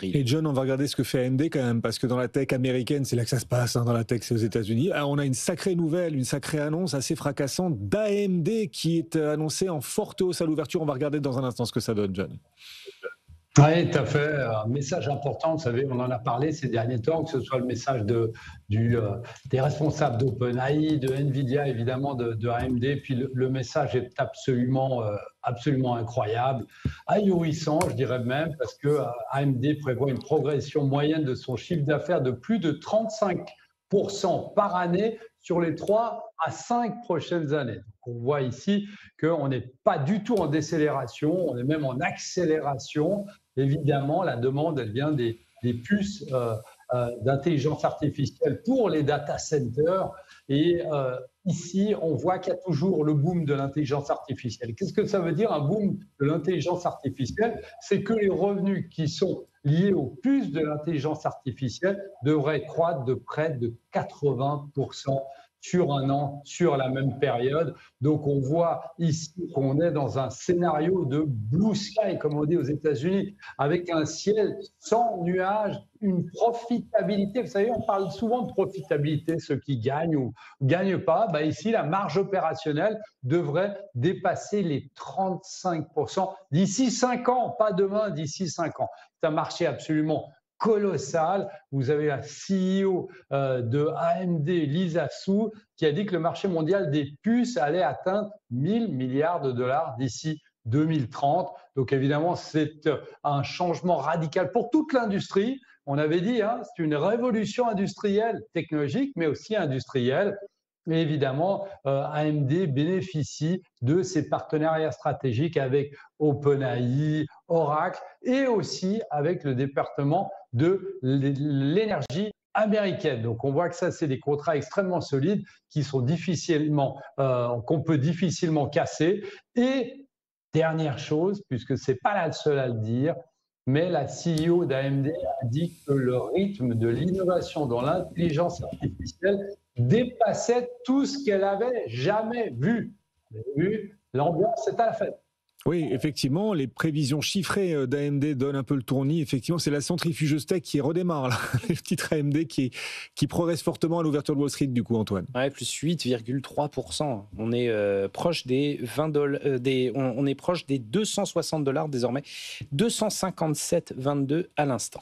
Et John, on va regarder ce que fait AMD quand même, parce que dans la tech américaine, c'est là que ça se passe, hein, dans la tech, c'est aux États-Unis. Alors, on a une sacrée nouvelle, une sacrée annonce assez fracassante d'AMD qui est annoncée en forte hausse à l'ouverture. On va regarder dans un instant ce que ça donne, John. Oui, tout à fait. Un message important, vous savez, on en a parlé ces derniers temps, que ce soit le message des responsables d'OpenAI, de NVIDIA, évidemment, de AMD. Puis le message est absolument incroyable, ahurissant, je dirais même, parce que AMD prévoit une progression moyenne de son chiffre d'affaires de plus de 35% par année sur les 3 à 5 prochaines années. Donc on voit ici qu'on n'est pas du tout en décélération, on est même en accélération. Évidemment, la demande, elle vient des puces d'intelligence artificielle pour les data centers. Et ici, on voit qu'il y a toujours le boom de l'intelligence artificielle. Qu'est-ce que ça veut dire, un boom de l'intelligence artificielle? C'est que les revenus qui sont liés aux puces de l'intelligence artificielle devraient croître de près de 80% sur un an, sur la même période. Donc, on voit ici qu'on est dans un scénario de blue sky, comme on dit aux États-Unis, avec un ciel sans nuages, une profitabilité. Vous savez, on parle souvent de profitabilité, ceux qui gagnent ou ne gagnent pas. Ben ici, la marge opérationnelle devrait dépasser les 35% d'ici 5 ans, pas demain, d'ici 5 ans. C'est un marché absolument colossal. Vous avez la CEO de AMD, Lisa Su, qui a dit que le marché mondial des puces allait atteindre 1000 milliards de dollars d'ici 2030. Donc évidemment, c'est un changement radical pour toute l'industrie. On avait dit, hein, c'est une révolution industrielle, technologique, mais aussi industrielle. Et évidemment, AMD bénéficie de ses partenariats stratégiques avec OpenAI, Oracle et aussi avec le département de l'énergie américaine. Donc on voit que ça, c'est des contrats extrêmement solides qui sont qu'on peut difficilement casser. Et dernière chose, puisque c'est pas la seule à le dire, mais la CEO d'AMD a dit que le rythme de l'innovation dans l'intelligence artificielle dépassait tout ce qu'elle avait jamais vu. Vous avez vu, l'ambiance est à la fête. Oui, effectivement, les prévisions chiffrées d'AMD donnent un peu le tournis. Effectivement, c'est la centrifugeuse tech qui redémarre, là. Le titre AMD qui progresse fortement à l'ouverture de Wall Street, du coup, Antoine. Ouais, plus 8,3%. On est proche des 20 dollars, on est proche des $260 désormais. 257,22 à l'instant.